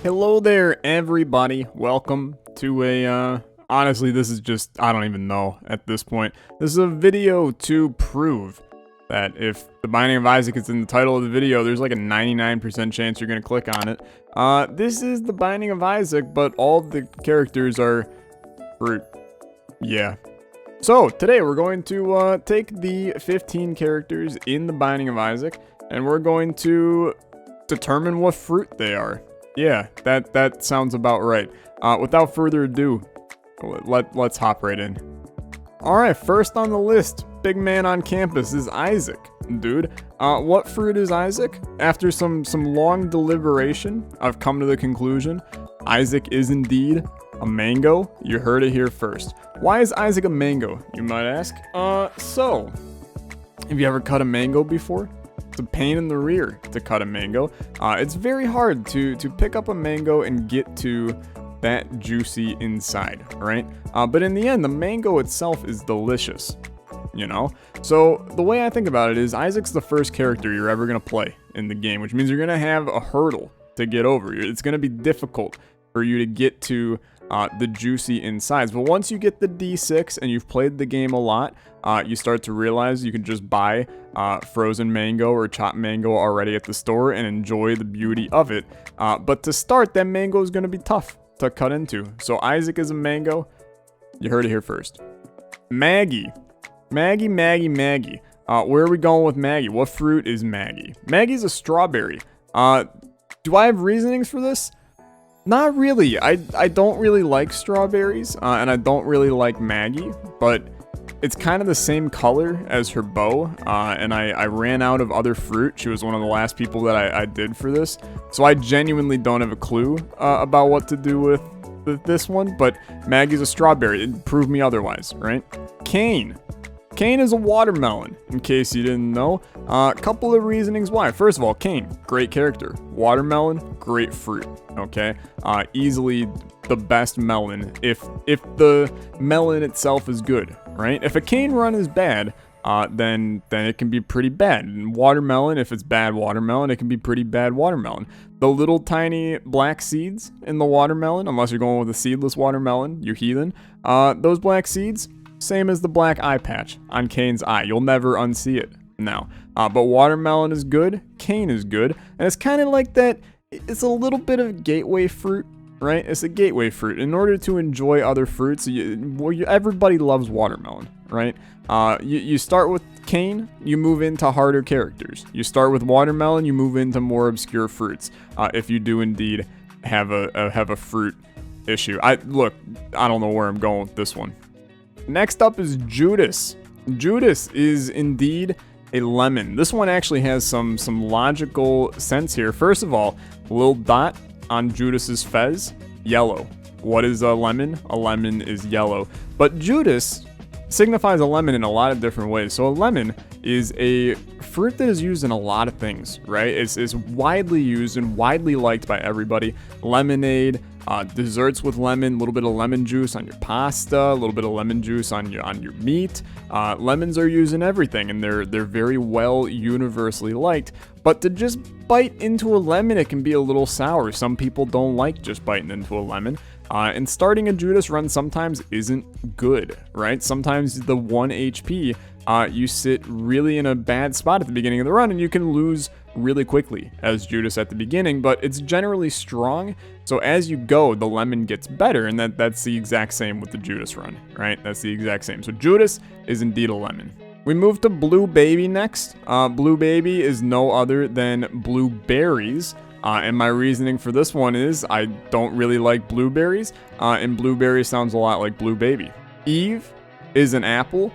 Hello there, everybody. Welcome to a, honestly, this is just, I don't even know at this point. This is a video to prove that if the Binding of Isaac is in the title of the video, there's like a 99% chance you're going to click on it. This is the Binding of Isaac, but all the characters are fruit. Yeah. So, today we're going to take the 15 characters in the Binding of Isaac, and we're going to determine what fruit they are. Yeah, that sounds about right. Without further ado, let's hop right in. Alright, first on the list, big man on campus is Isaac. Dude, what fruit is Isaac? After some long deliberation, I've come to the conclusion, Isaac is indeed a mango. You heard it here first. Why is Isaac a mango, you might ask? So, have you ever cut a mango before? It's a pain in the rear to cut a mango. It's very hard to pick up a mango and get to that juicy inside, right? But in the end, the mango itself is delicious, you know? So the way I think about it is Isaac's the first character you're ever going to play in the game, which means you're going to have a hurdle to get over. It's going to be difficult for you to get to the juicy insides. But once you get the D6 and you've played the game a lot, you start to realize you can just buy frozen mango or chopped mango already at the store and enjoy the beauty of it. But to start, that mango is going to be tough to cut into. So Isaac is a mango. You heard it here first. Maggie. Maggie. Where are we going with Maggie? What fruit is Maggie? Maggie's a strawberry. Do I have reasonings for this? Not really. I don't really like strawberries, and I don't really like Maggie, but it's kind of the same color as her bow, and I ran out of other fruit. She was one of the last people that I did for this, so I genuinely don't have a clue about what to do with this one, but Maggie's a strawberry. Prove me otherwise, right? Cain. Cain is a watermelon, in case you didn't know. A couple of reasonings why. First of all, Cain, great character. Watermelon, great fruit, okay? Easily the best melon if the melon itself is good, right? If a Cain run is bad, then it can be pretty bad. And watermelon, if it's bad watermelon, it can be pretty bad watermelon. The little tiny black seeds in the watermelon, unless you're going with a seedless watermelon, you heathen, those black seeds, same as the black eye patch on Cain's eye. You'll never unsee it now. But watermelon is good, Cain is good, and it's kind of like that, it's a little bit of gateway fruit, right? It's a gateway fruit. In order to enjoy other fruits, everybody loves watermelon, right? You start with Cain, you move into harder characters. You start with watermelon, you move into more obscure fruits. If you do indeed have a fruit issue. I don't know where I'm going with this one. Next up is Judas. Judas is indeed a lemon. This one actually has some logical sense here. First of all, little dot on Judas's fez, yellow. What is a lemon? A lemon is yellow. But Judas signifies a lemon in a lot of different ways. So a lemon is a fruit that is used in a lot of things, right? It's widely used and widely liked by everybody. Lemonade, desserts with lemon, a little bit of lemon juice on your pasta, a little bit of lemon juice on your meat. Lemons are used in everything, and they're very well universally liked. But to just bite into a lemon, it can be a little sour. Some people don't like just biting into a lemon. And starting a Judas run sometimes isn't good, right? Sometimes the 1 HP, you sit really in a bad spot at the beginning of the run, and you can lose really quickly as Judas at the beginning, but it's generally strong. So as you go, the lemon gets better, and that's the exact same with the Judas run, right? That's the exact same. So Judas is indeed a lemon. We move to Blue Baby next. Blue Baby is no other than blueberries. And my reasoning for this one is I don't really like blueberries, and blueberry sounds a lot like Blue Baby. Eve is an apple.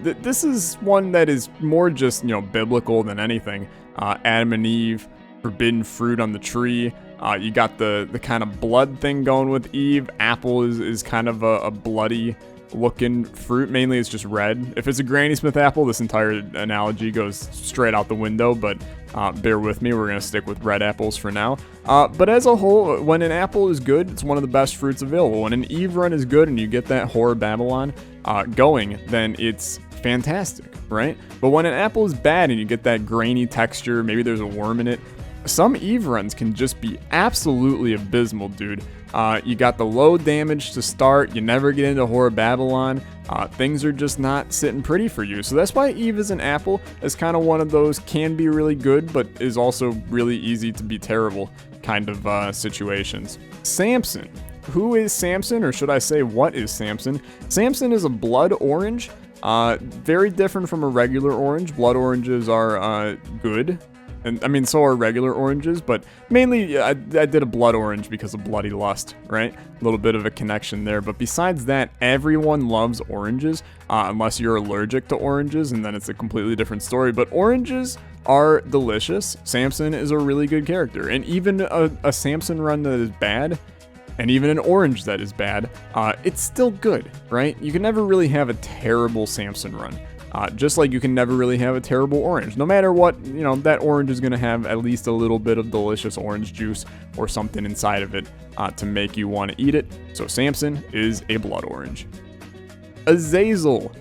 This is one that is more just, biblical than anything. Adam and Eve, forbidden fruit on the tree. You got the kind of blood thing going with Eve. Apple is kind of a bloody looking fruit. Mainly it's just red. If it's a Granny Smith apple, this entire analogy goes straight out the window, but bear with me, we're going to stick with red apples for now. But as a whole, when an apple is good, it's one of the best fruits available. When an Eve run is good and you get that Whore of Babylon going, then it's fantastic, right? But when an apple is bad and you get that grainy texture, maybe there's a worm in it, Some Eve runs can just be absolutely abysmal, dude. You got the low damage to start, you never get into Horror Babylon, things are just not sitting pretty for you. So that's why Eve as an apple is kind of one of those can be really good, but is also really easy to be terrible kind of situations. Samson. Who is Samson, or should I say what is Samson? Samson is a blood orange, very different from a regular orange. Blood oranges are good. And I mean, so are regular oranges, but mainly I did a blood orange because of Bloody Lust, right? A little bit of a connection there. But besides that, everyone loves oranges, unless you're allergic to oranges, and then it's a completely different story. But oranges are delicious. Samson is a really good character. And even a Samson run that is bad, and even an orange that is bad, it's still good, right? You can never really have a terrible Samson run. Just like you can never really have a terrible orange. No matter what, you know, that orange is going to have at least a little bit of delicious orange juice or something inside of it to make you want to eat it. So Samson is a blood orange. Azazel.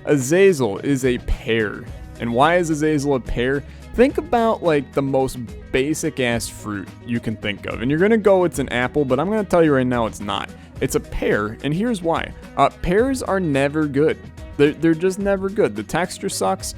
Azazel is a pear. And why is Azazel a pear? Think about like the most basic ass fruit you can think of. And you're going to go it's an apple, but I'm going to tell you right now it's not. It's a pear, and here's why. Pears are never good. They're just never good. The texture sucks.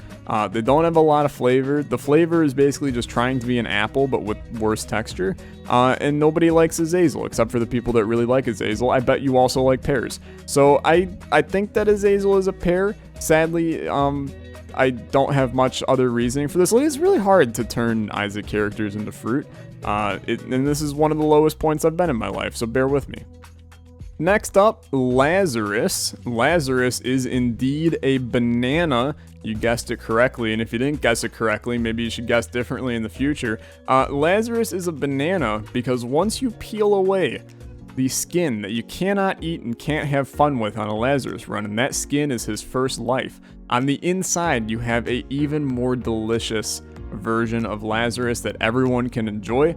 They don't have a lot of flavor. The flavor is basically just trying to be an apple, but with worse texture. And nobody likes Azazel, except for the people that really like Azazel. I bet you also like pears. So I think that Azazel is a pear. Sadly, I don't have much other reasoning for this. It's really hard to turn Isaac characters into fruit. And this is one of the lowest points I've been in my life, so bear with me. Next up, Lazarus. Lazarus is indeed a banana. You guessed it correctly, and if you didn't guess it correctly, maybe you should guess differently in the future. Lazarus is a banana because once you peel away the skin that you cannot eat and can't have fun with on a Lazarus run, and that skin is his first life, on the inside you have a even more delicious version of Lazarus that everyone can enjoy.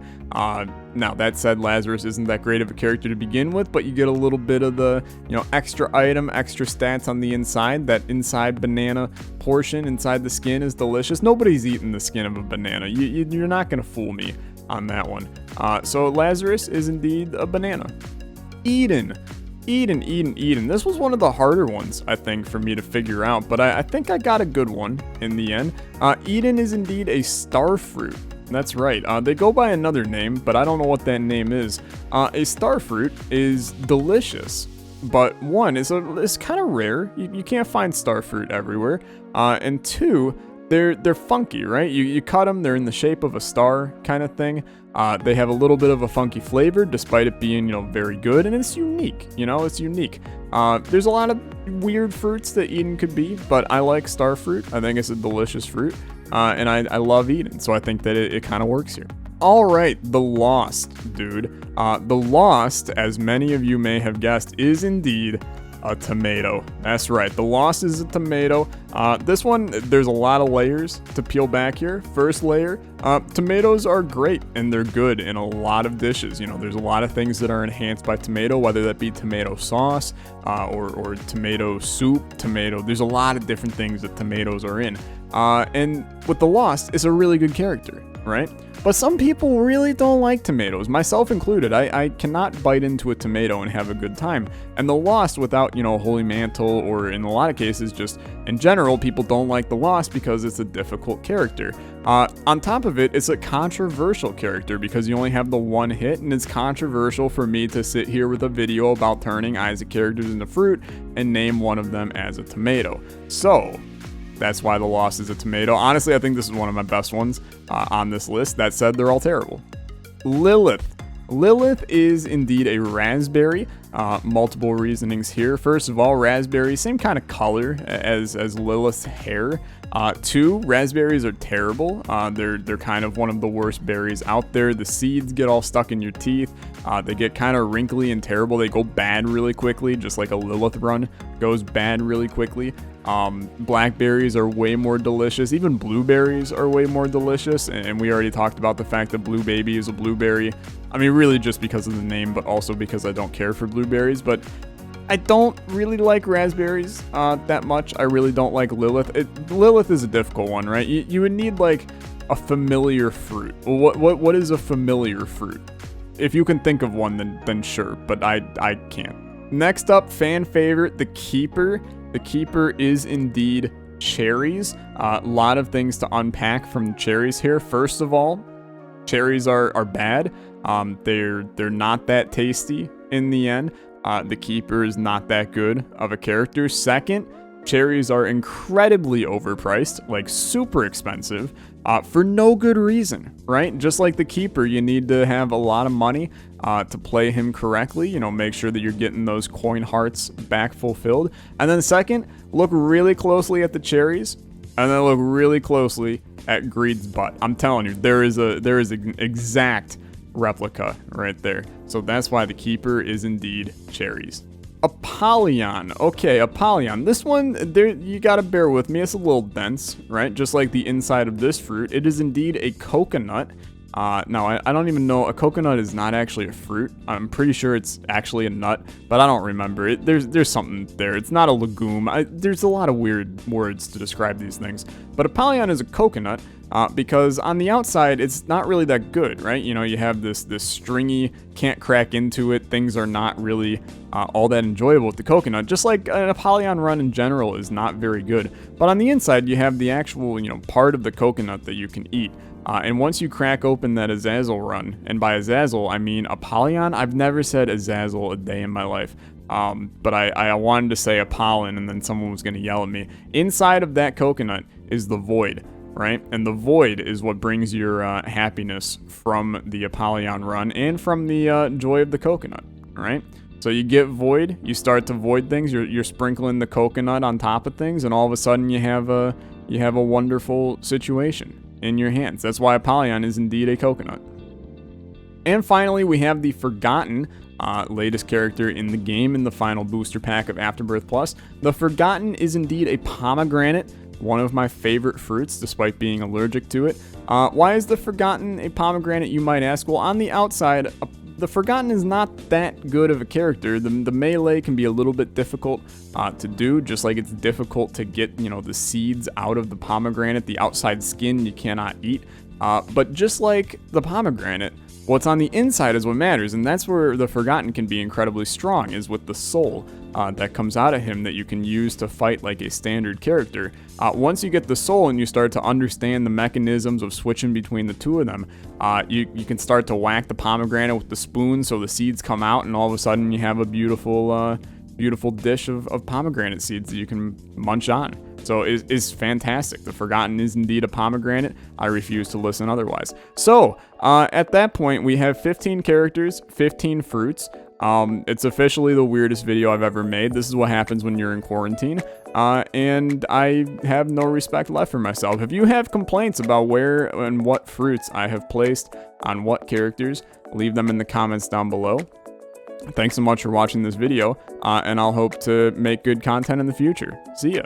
Now that said, Lazarus isn't that great of a character to begin with, but you get a little bit of the, you know, extra item, extra stats on the inside. That inside banana portion inside the skin is delicious. Nobody's eating the skin of a banana. You're not gonna fool me on that one. So Lazarus is indeed a banana. Eden. This was one of the harder ones, I think, for me to figure out, but I think I got a good one in the end. Eden is indeed a star fruit. That's right. They go by another name, but I don't know what that name is. A star fruit is delicious, but one, it's kind of rare. You can't find star fruit everywhere. And two, they're funky, right? You cut them, they're in the shape of a star kind of thing. They have a little bit of a funky flavor, despite it being, you know, very good, and it's unique. You know, it's unique. There's a lot of weird fruits that Eden could be, but I like star fruit. I think it's a delicious fruit, and I love Eden, so I think that it kind of works here. All right, the Lost, dude. The Lost, as many of you may have guessed, is indeed a tomato. That's right, the Lost is a tomato. This one, there's a lot of layers to peel back here. First layer, tomatoes are great and they're good in a lot of dishes. You know, there's a lot of things that are enhanced by tomato, whether that be tomato sauce or tomato soup, there's a lot of different things that tomatoes are in. And with the Lost, it's a really good character, right? But some people really don't like tomatoes, myself included. I cannot bite into a tomato and have a good time. And the Lost, without, you know, Holy Mantle, or in a lot of cases, just in general, people don't like the Lost because it's a difficult character. On top of it, it's a controversial character because you only have the one hit, and it's controversial for me to sit here with a video about turning Isaac characters into fruit and name one of them as a tomato. So that's why the Lost is a tomato. Honestly, I think this is one of my best ones on this list. That said, they're all terrible. Lilith. Lilith is indeed a raspberry. Multiple reasonings here. First of all, raspberry, same kind of color as Lilith's hair. Two, raspberries are terrible. They're kind of one of the worst berries out there. The seeds get all stuck in your teeth. They get kind of wrinkly and terrible. They go bad really quickly, just like a Lilith run goes bad really quickly. Blackberries are way more delicious. Even blueberries are way more delicious. And we already talked about the fact that Blue Baby is a blueberry. I mean, really just because of the name, but also because I don't care for blueberries. But I don't really like raspberries that much. I really don't like Lilith. Lilith is a difficult one, right? You would need like a familiar fruit. What is a familiar fruit? If you can think of one, then sure, but I can't. Next up, fan favorite, the Keeper. The Keeper is indeed cherries. A lot of things to unpack from cherries here. First of all, cherries are bad. They're not that tasty in the end. The Keeper is not that good of a character. Second, cherries are incredibly overpriced, like super expensive, for no good reason, right? Just like the Keeper, you need to have a lot of money to play him correctly. You know, make sure that you're getting those coin hearts back fulfilled. And then second, look really closely at the cherries, and then look really closely at Greed's butt. I'm telling you, there is an exact replica right there. So that's why the Keeper is indeed cherries. Apollon. Okay, Apollon. This one, there, you gotta bear with me. It's a little dense, right? Just like the inside of this fruit. It is indeed a coconut. No, I don't even know. A coconut is not actually a fruit. I'm pretty sure it's actually a nut, but I don't remember it. There's something there. It's not a legume. There's a lot of weird words to describe these things. But Apollon is a coconut because on the outside, it's not really that good, right? You know, you have this stringy, can't crack into it. Things are not really all that enjoyable with the coconut. Just like an Apollon run in general is not very good. But on the inside, you have the actual, you know, part of the coconut that you can eat. And once you crack open that Azazel run, and by Azazel, I mean Apollon. I've never said Azazel a day in my life, but I wanted to say Apollon, and then someone was going to yell at me. Inside of that coconut is the void, right? And the void is what brings your happiness from the Apollon run and from the joy of the coconut, right? So you get void, you start to void things, you're sprinkling the coconut on top of things, and all of a sudden you have a wonderful situation in your hands. That's why Apollon is indeed a coconut. And finally, we have the Forgotten, latest character in the game in the final booster pack of Afterbirth Plus. The Forgotten is indeed a pomegranate, one of my favorite fruits, despite being allergic to it. Why is the Forgotten a pomegranate, you might ask? Well, on the outside, the Forgotten is not that good of a character. The melee can be a little bit difficult to do, just like it's difficult to get, you know, the seeds out of the pomegranate. The outside skin you cannot eat. But just like the pomegranate, what's on the inside is what matters, and that's where the Forgotten can be incredibly strong, is with the soul that comes out of him that you can use to fight like a standard character. Once you get the soul and you start to understand the mechanisms of switching between the two of them, you can start to whack the pomegranate with the spoon so the seeds come out, and all of a sudden you have a beautiful dish of pomegranate seeds that you can munch on. So it's fantastic. The Forgotten is indeed a pomegranate. I refuse to listen otherwise. So at that point, we have 15 characters, 15 fruits. It's officially the weirdest video I've ever made. This is what happens when you're in quarantine. And I have no respect left for myself. If you have complaints about where and what fruits I have placed on what characters, leave them in the comments down below. Thanks so much for watching this video, and I'll hope to make good content in the future. See ya.